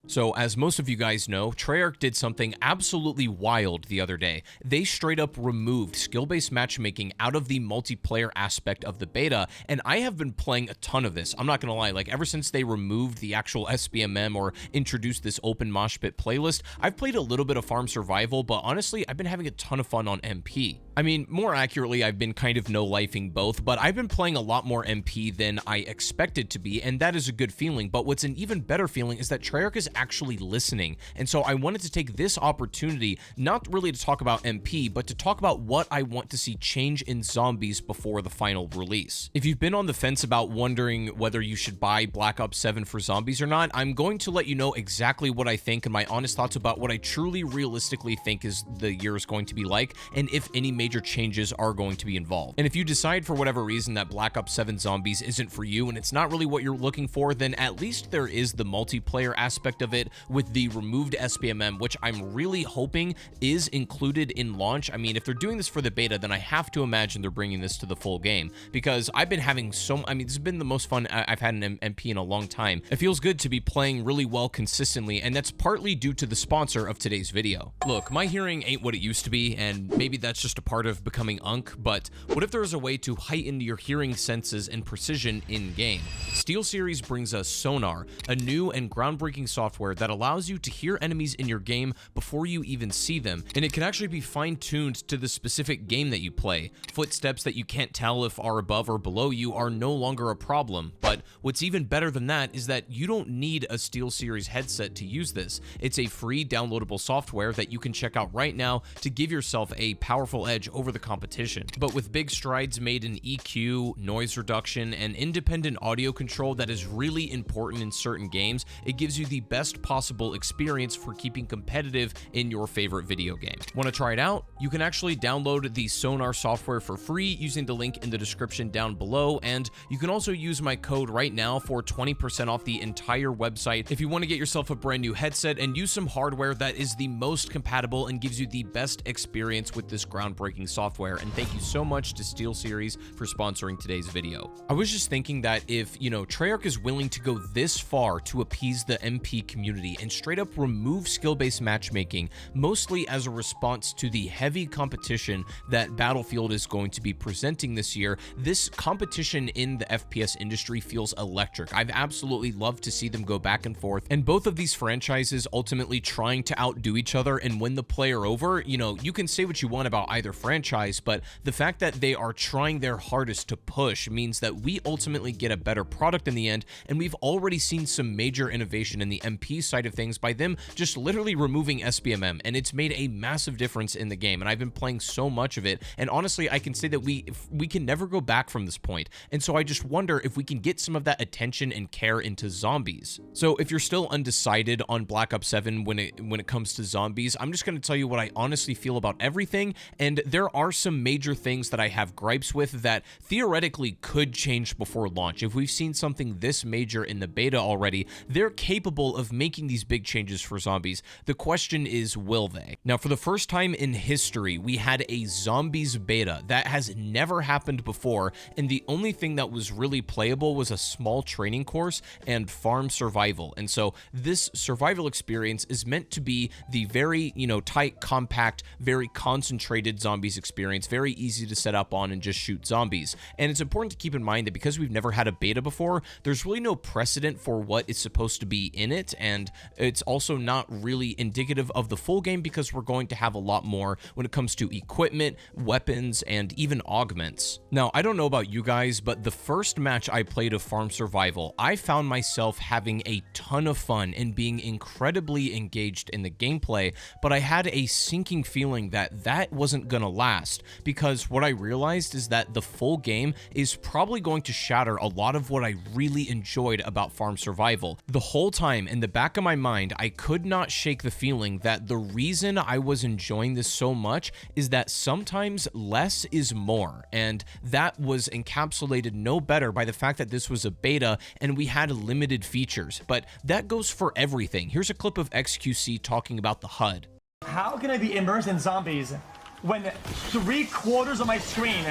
So as most of you guys know, Treyarch did something absolutely wild the other day. They straight up removed skill-based matchmaking out of the multiplayer aspect of the beta, and I have been playing a ton of this. I'm not gonna lie, like ever since they removed the actual SBMM or introduced this open mosh pit playlist, I've played a little bit of farm survival, but honestly, I've been having a ton of fun on MP. I mean, more accurately, I've been kind of no-lifing both, but I've been playing a lot more MP than I expected to be, and that is a good feeling. But what's an even better feeling is that Treyarch is actually listening, and so I wanted to take this opportunity, not really to talk about MP, but to talk about what I want to see change in zombies before the final release. If you've been on the fence about wondering whether you should buy Black Ops 7 for zombies or not, I'm going to let you know exactly what I think and my honest thoughts about what I truly realistically think is the year is going to be like, and if any major changes are going to be involved. And if you decide for whatever reason that Black Ops 7 Zombies isn't for you and it's not really what you're looking for, then at least there is the multiplayer aspect of it with the removed SBMM, which I'm really hoping is included in launch. I mean, if they're doing this for the beta, then I have to imagine they're bringing this to the full game, because I've been having this has been the most fun I've had in MP in a long time. It feels good to be playing really well consistently, and that's partly due to the sponsor of today's video. Look, my hearing ain't what it used to be, and maybe that's just a part of becoming Unk, but what if there was a way to heighten your hearing senses and precision in-game? SteelSeries brings us Sonar, a new and groundbreaking software that allows you to hear enemies in your game before you even see them, and it can actually be fine-tuned to the specific game that you play. Footsteps that you can't tell if are above or below you are no longer a problem, but what's even better than that is that you don't need a SteelSeries headset to use this. It's a free downloadable software that you can check out right now to give yourself a powerful edge over the competition. But with big strides made in EQ, noise reduction, and independent audio control that is really important in certain games, it gives you the best possible experience for keeping competitive in your favorite video game. Want to try it out? You can actually download the Sonar software for free using the link in the description down below, and you can also use my code right now for 20% off the entire website if you want to get yourself a brand new headset and use some hardware that is the most compatible and gives you the best experience with this groundbreaking software. And thank you so much to SteelSeries for sponsoring today's video. I was just thinking that if, Treyarch is willing to go this far to appease the MP community and straight up remove skill-based matchmaking, mostly as a response to the heavy competition that Battlefield is going to be presenting this year, this competition in the FPS industry feels electric. I've absolutely loved to see them go back and forth, and both of these franchises ultimately trying to outdo each other and win the player over. You can say what you want about either franchise, but the fact that they are trying their hardest to push means that we ultimately get a better product in the end, and we've already seen some major innovation in the MP side of things by them just literally removing SBMM, and it's made a massive difference in the game, and I've been playing so much of it, and honestly, I can say that we can never go back from this point, and so I just wonder if we can get some of that attention and care into zombies. So if you're still undecided on Black Ops 7 when it comes to zombies, I'm just going to tell you what I honestly feel about everything, and there are some major things that I have gripes with that theoretically could change before launch. If we've seen something this major in the beta already, they're capable of making these big changes for zombies. The question is, will they? Now, for the first time in history, we had a zombies beta. That has never happened before, and the only thing that was really playable was a small training course and farm survival. And so this survival experience is meant to be the very, tight, compact, very concentrated zombies experience, very easy to set up on and just shoot zombies. And it's important to keep in mind that because we've never had a beta before, there's really no precedent for what is supposed to be in it, and it's also not really indicative of the full game because we're going to have a lot more when it comes to equipment, weapons, and even augments. Now, I don't know about you guys, but the first match I played of Farm Survival, I found myself having a ton of fun and being incredibly engaged in the gameplay, but I had a sinking feeling that that wasn't gonna last, because what I realized is that the full game is probably going to shatter a lot of what I really enjoyed about Farm Survival. The whole time, in the back of my mind, I could not shake the feeling that the reason I was enjoying this so much is that sometimes less is more, and that was encapsulated no better by the fact that this was a beta and we had limited features. But that goes for everything. Here's a clip of XQC talking about the HUD. How can I be immersed in zombies when 3/4 of my screen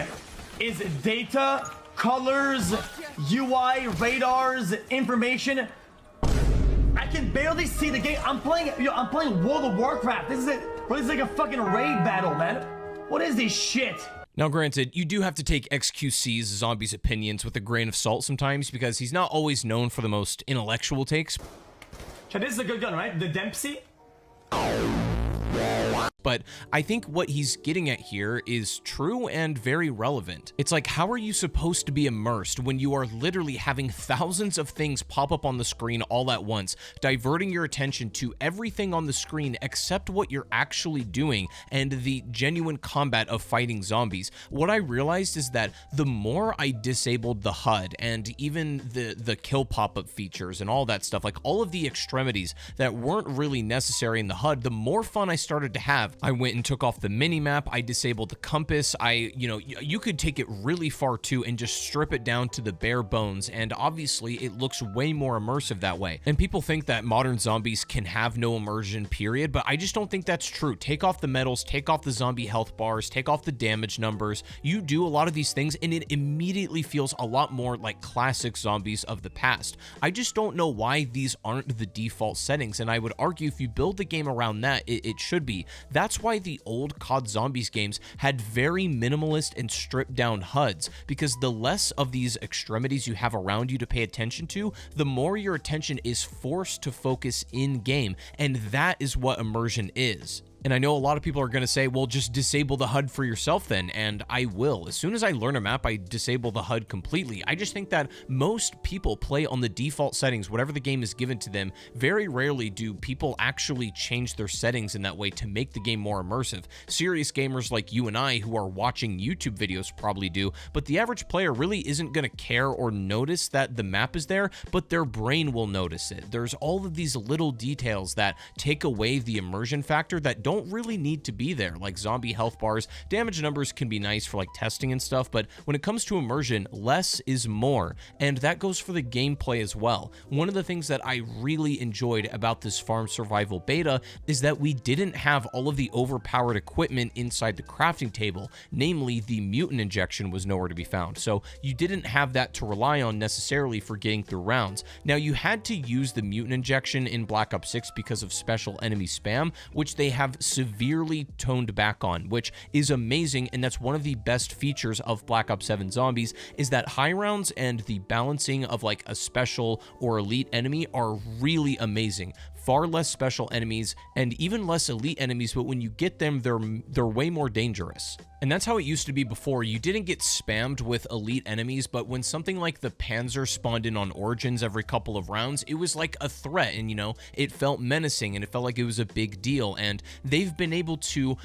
is data, colors, UI, radars, information? I can barely see the game. I'm playing World of Warcraft. This is it. Bro, this is like a fucking raid battle, man. What is this shit? Now, granted, you do have to take XQC's Zombie's opinions with a grain of salt sometimes because he's not always known for the most intellectual takes. So this is a good gun, right? The Dempsey? But I think what he's getting at here is true and very relevant. It's like, how are you supposed to be immersed when you are literally having thousands of things pop up on the screen all at once, diverting your attention to everything on the screen except what you're actually doing and the genuine combat of fighting zombies? What I realized is that the more I disabled the HUD and even the kill pop-up features and all that stuff, like all of the extremities that weren't really necessary in the HUD, the more fun I started to have. I went and took off the mini-map, I disabled the compass, you could take it really far too and just strip it down to the bare bones, and obviously it looks way more immersive that way. And people think that modern zombies can have no immersion, period, but I just don't think that's true. Take off the medals, take off the zombie health bars, take off the damage numbers, you do a lot of these things and it immediately feels a lot more like classic zombies of the past. I just don't know why these aren't the default settings, and I would argue if you build the game around that, it should be. That's why the old COD Zombies games had very minimalist and stripped down HUDs, because the less of these extremities you have around you to pay attention to, the more your attention is forced to focus in game, and that is what immersion is. And I know a lot of people are going to say, well, just disable the HUD for yourself then, and I will. As soon as I learn a map, I disable the HUD completely. I just think that most people play on the default settings, whatever the game is given to them. Very rarely do people actually change their settings in that way to make the game more immersive. Serious gamers like you and I who are watching YouTube videos probably do, but the average player really isn't going to care or notice that the map is there, but their brain will notice it. There's all of these little details that take away the immersion factor that don't really need to be there, like zombie health bars. Damage numbers can be nice for like testing and stuff, but when it comes to immersion, less is more, and that goes for the gameplay as well. One of the things that I really enjoyed about this farm survival beta is that we didn't have all of the overpowered equipment inside the crafting table, namely the mutant injection was nowhere to be found, so you didn't have that to rely on necessarily for getting through rounds. Now, you had to use the mutant injection in Black Ops 6 because of special enemy spam, which they have severely toned back on, which is amazing, and that's one of the best features of Black Ops 7 Zombies, is that high rounds and the balancing of like a special or elite enemy are really amazing. Far less special enemies and even less elite enemies, but when you get them, they're way more dangerous. And that's how it used to be before. You didn't get spammed with elite enemies, but when something like the Panzer spawned in on Origins every couple of rounds, it was like a threat, and it felt menacing and it felt like it was a big deal. And they've been able to,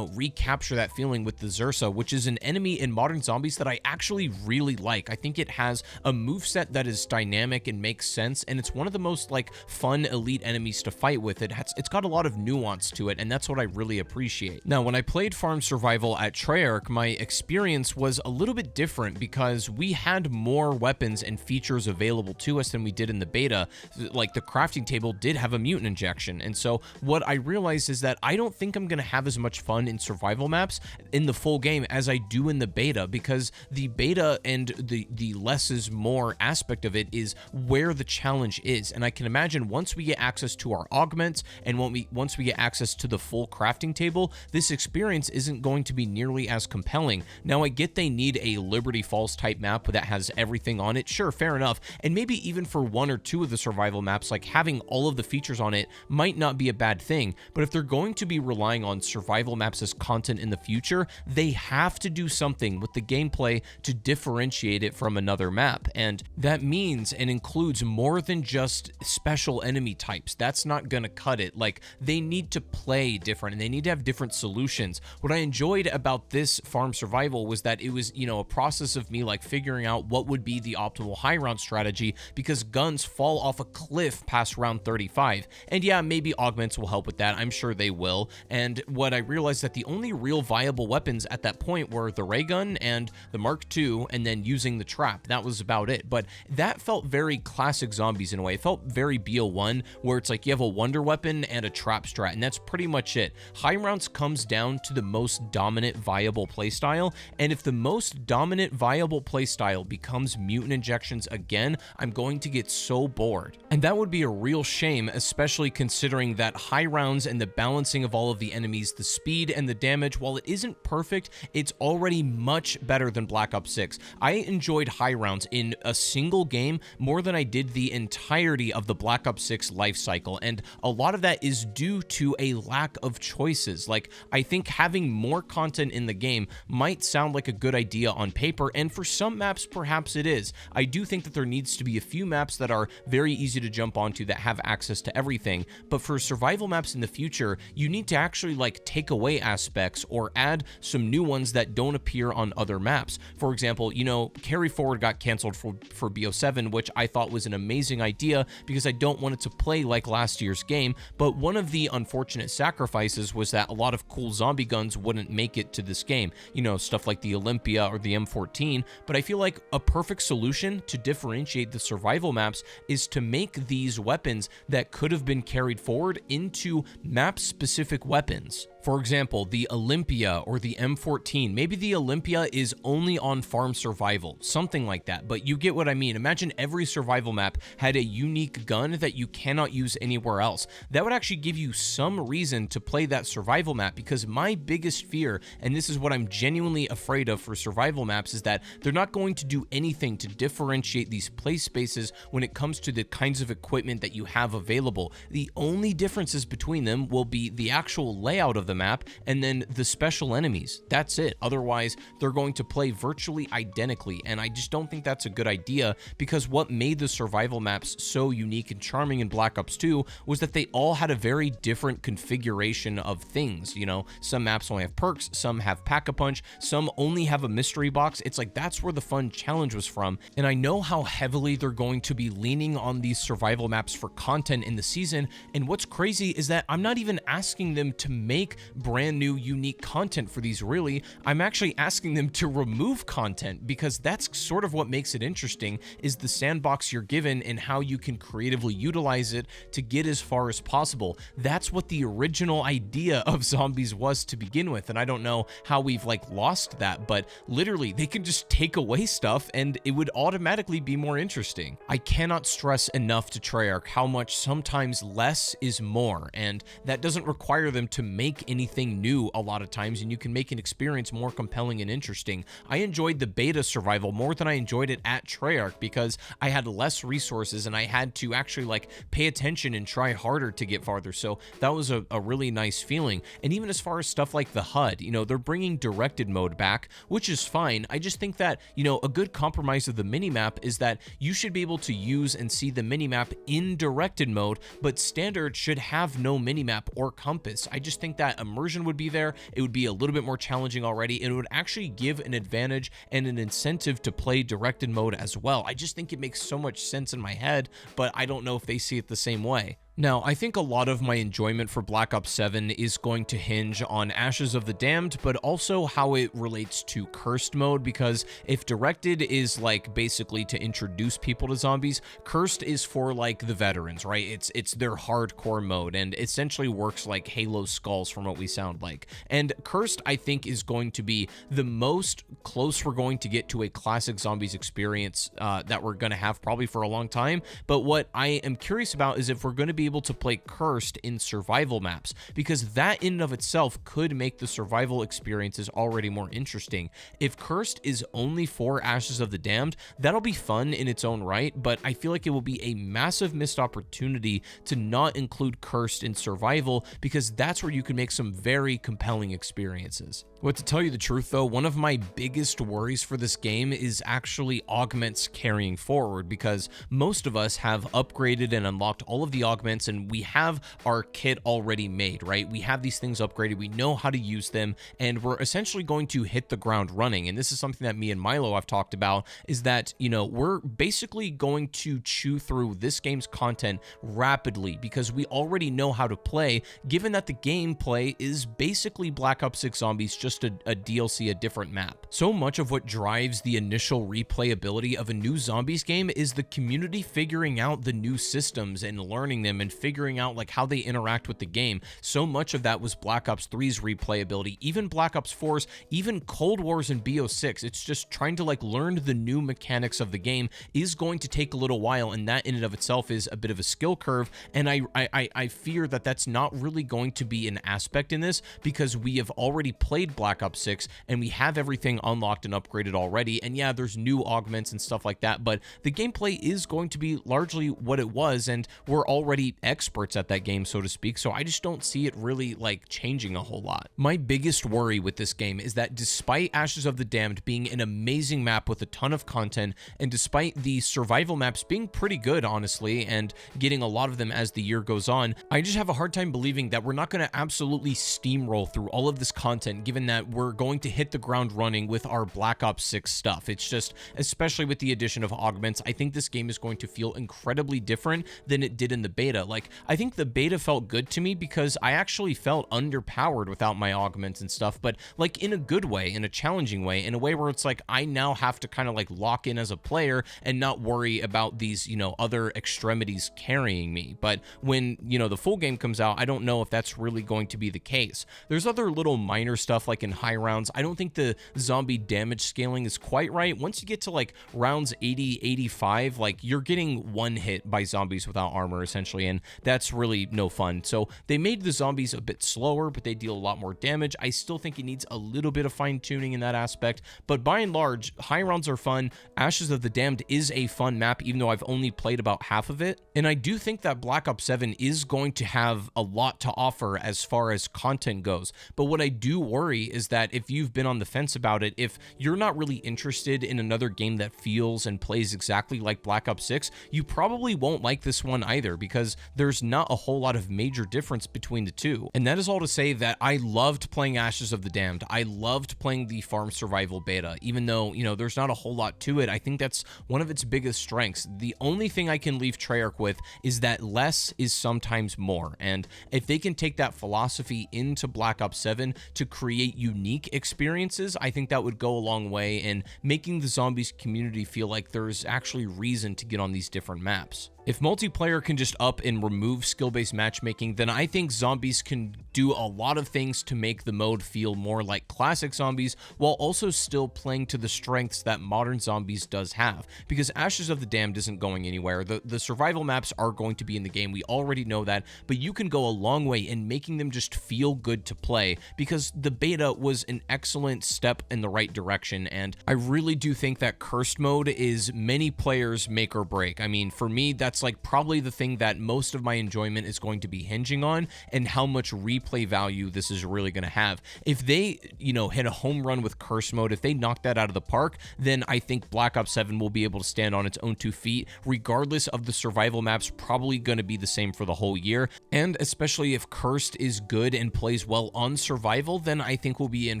recapture that feeling with the Zersa, which is an enemy in modern zombies that I actually really like. I think it has a moveset that is dynamic and makes sense, and it's one of the most like fun elite enemies to fight with. It's got a lot of nuance to it, and that's what I really appreciate. Now, when I played Farm Survival at Treyarch, my experience was a little bit different because we had more weapons and features available to us than we did in the beta. Like the crafting table did have a mutant injection, and so what I realized is that I don't think I'm going to have as much fun in survival maps in the full game as I do in the beta, because the beta and the less is more aspect of it is where the challenge is. And I can imagine once we get access to our augments and once we get access to the full crafting table, this experience isn't going to be nearly as compelling. Now, I get they need a Liberty Falls type map that has everything on it. Sure, fair enough. And maybe even for one or two of the survival maps, like having all of the features on it might not be a bad thing. But if they're going to be relying on survival maps as content in the future, they have to do something with the gameplay to differentiate it from another map. And that means and includes more than just special enemy types. That's not gonna cut it. Like, they need to play different and they need to have different solutions. What I enjoyed about this farm survival was that it was, a process of me like figuring out what would be the optimal high round strategy, because guns fall off a cliff past round 35. And yeah, maybe augments will help with that. I'm sure they will. And what I realized that the only real viable weapons at that point were the ray gun and the Mark II, and then using the trap. That was about it. But that felt very classic Zombies in a way. It felt very BO1, where it's like Like, you have a wonder weapon and a trap strat, and that's pretty much it. High rounds comes down to the most dominant viable playstyle, and if the most dominant viable playstyle becomes mutant injections again, I'm going to get so bored. And that would be a real shame, especially considering that high rounds and the balancing of all of the enemies, the speed and the damage, while it isn't perfect, it's already much better than Black Ops 6. I enjoyed high rounds in a single game more than I did the entirety of the Black Ops 6 life cycle, and a lot of that is due to a lack of choices. Like, I think having more content in the game might sound like a good idea on paper, and for some maps perhaps it is. I do think that there needs to be a few maps that are very easy to jump onto that have access to everything, but for survival maps in the future, you need to actually like take away aspects or add some new ones that don't appear on other maps. For example, you know, Carry Forward got canceled for BO7, which I thought was an amazing idea because I don't want it to play like last year's game, but one of the unfortunate sacrifices was that a lot of cool zombie guns wouldn't make it to this game, you know, stuff like the Olympia or the M14. But I feel like a perfect solution to differentiate the survival maps is to make these weapons that could have been carried forward into map-specific weapons. For example, the Olympia or the M14. Maybe the Olympia is only on farm survival, something like that, but you get what I mean. Imagine every survival map had a unique gun that you cannot use anywhere else. That would actually give you some reason to play that survival map, because my biggest fear, and this is what I'm genuinely afraid of for survival maps, is that they're not going to do anything to differentiate these play spaces when it comes to the kinds of equipment that you have available. The only differences between them will be the actual layout of the map and then the special enemies. That's it. Otherwise, they're going to play virtually identically, and I just don't think that's a good idea, because what made the survival maps so unique and charming in Black Ops 2 was that they all had a very different configuration of things. You know, some maps only have perks, some have pack-a-punch, some only have a mystery box. It's like that's where the fun challenge was from, and I know how heavily they're going to be leaning on these survival maps for content in the season, and what's crazy is that I'm not even asking them to make brand new unique content for these, really. I'm actually asking them to remove content, because that's sort of what makes it interesting, is the sandbox you're given and how you can creatively utilize it to get as far as possible. That's what the original idea of zombies was to begin with, and I don't know how we've like lost that, but literally they can just take away stuff and it would automatically be more interesting. I cannot stress enough to Treyarch how much sometimes less is more, and that doesn't require them to make anything new a lot of times, and you can make an experience more compelling and interesting. I enjoyed the beta survival more than I enjoyed it at Treyarch, because I had less resources and I had to actually like pay attention and try harder to get farther, so that was a really nice feeling. And even as far as stuff like the HUD, you know, they're bringing directed mode back, which is fine. I just think that, you know, a good compromise of the minimap is that you should be able to use and see the minimap in directed mode, but standard should have no minimap or compass. I just think that immersion would be there. It would be a little bit more challenging already, and it would actually give an advantage and an incentive to play directed mode as well. I just think it makes so much sense in my head, but I don't know if they see it the same way. Now, I think a lot of my enjoyment for Black Ops 7 is going to hinge on Ashes of the Damned, but also how it relates to Cursed mode, because if Directed is like basically to introduce people to zombies, Cursed is for like the veterans, right? It's their hardcore mode, and essentially works like Halo Skulls from what we sound like. And Cursed, I think, is going to be the most close we're going to get to a classic zombies experience that we're going to have probably for a long time. But what I am curious about is if we're going to be able to play Cursed in survival maps, because that in and of itself could make the survival experiences already more interesting. If Cursed is only for Ashes of the Damned, that'll be fun in its own right, but I feel like it will be a massive missed opportunity to not include Cursed in survival, because that's where you can make some very compelling experiences. But to tell you the truth though, one of my biggest worries for this game is actually augments carrying forward, because most of us have upgraded and unlocked all of the augments and we have our kit already made, right? We have these things upgraded, we know how to use them, and we're essentially going to hit the ground running. And this is something that me and Milo have talked about, is that, you know, we're basically going to chew through this game's content rapidly because we already know how to play, given that the gameplay is basically Black Ops 6 Zombies, just a DLC, a different map. So much of what drives the initial replayability of a new Zombies game is the community figuring out the new systems and learning them and figuring out like how they interact with the game. So much of that was Black Ops 3's replayability, even Black Ops 4's, even Cold War's and BO6. It's just trying to like learn the new mechanics of the game is going to take a little while, and that in and of itself is a bit of a skill curve. And I fear that that's not really going to be an aspect in this, because we have already played Black Ops 6 and we have everything unlocked and upgraded already. And yeah, there's new augments and stuff like that, but the gameplay is going to be largely what it was, and we're already experts at that game, so to speak. So I just don't see it really like changing a whole lot. My biggest worry with this game is that despite Ashes of the Damned being an amazing map with a ton of content, and despite the survival maps being pretty good, honestly, and getting a lot of them as the year goes on, I just have a hard time believing that we're not going to absolutely steamroll through all of this content, given that we're going to hit the ground running with our Black Ops 6 stuff. It's just, especially with the addition of augments, I think this game is going to feel incredibly different than it did in the beta. Like, I think the beta felt good to me because I actually felt underpowered without my augments and stuff, but like in a good way, in a challenging way, in a way where it's like I now have to kind of like lock in as a player and not worry about these, you know, other extremities carrying me. But when, you know, the full game comes out, I don't know if that's really going to be the case. There's other little minor stuff like in high rounds. I don't think the zombie damage scaling is quite right. Once you get to like rounds 80, 85, like you're getting one hit by zombies without armor essentially, and that's really no fun. So they made the zombies a bit slower, but they deal a lot more damage. I still think it needs a little bit of fine tuning in that aspect, but by and large, high rounds are fun. Ashes of the Damned is a fun map, even though I've only played about half of it. And I do think that Black Ops 7 is going to have a lot to offer as far as content goes. But what I do worry is that if you've been on the fence about it, if you're not really interested in another game that feels and plays exactly like Black Ops 6, you probably won't like this one either, because there's not a whole lot of major difference between the two. And that is all to say that I loved playing Ashes of the Damned. I loved playing the farm survival beta, even though, you know, there's not a whole lot to it. I think that's one of its biggest strengths. The only thing I can leave Treyarch with is that less is sometimes more. And if they can take that philosophy into Black Ops 7 to create unique experiences, I think that would go a long way in making the zombies community feel like there's actually reason to get on these different maps. If multiplayer can just up and remove skill-based matchmaking, then I think zombies can do a lot of things to make the mode feel more like classic zombies, while also still playing to the strengths that modern zombies does have. Because Ashes of the Damned isn't going anywhere. The survival maps are going to be in the game. We already know that, but you can go a long way in making them just feel good to play, because the beta was an excellent step in the right direction. And I really do think that cursed mode is many players' make or break. I mean, for me, that's like probably the thing that most of my enjoyment is going to be hinging on, and how much replay value this is really going to have. If they, you know, hit a home run with curse mode, if they knock that out of the park, then I think Black Ops 7 will be able to stand on its own 2 feet, regardless of the survival maps probably going to be the same for the whole year. And especially if cursed is good and plays well on survival, then I think we'll be in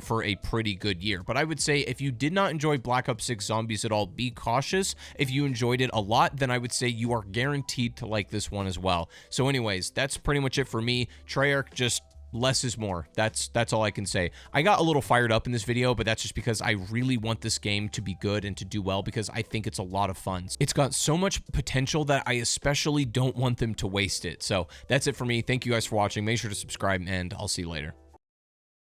for a pretty good year. But I would say if you did not enjoy Black Ops 6 Zombies at all, be cautious. If you enjoyed it a lot, then I would say you are guaranteed to like this one as well. So anyways, that's pretty much it for me. Treyarch, just less is more. That's all I can say. I got a little fired up in this video, but that's just because I really want this game to be good and to do well, because I think it's a lot of fun. It's got so much potential that I especially don't want them to waste it. So that's it for me. Thank you guys for watching. Make sure to subscribe, and I'll see you later.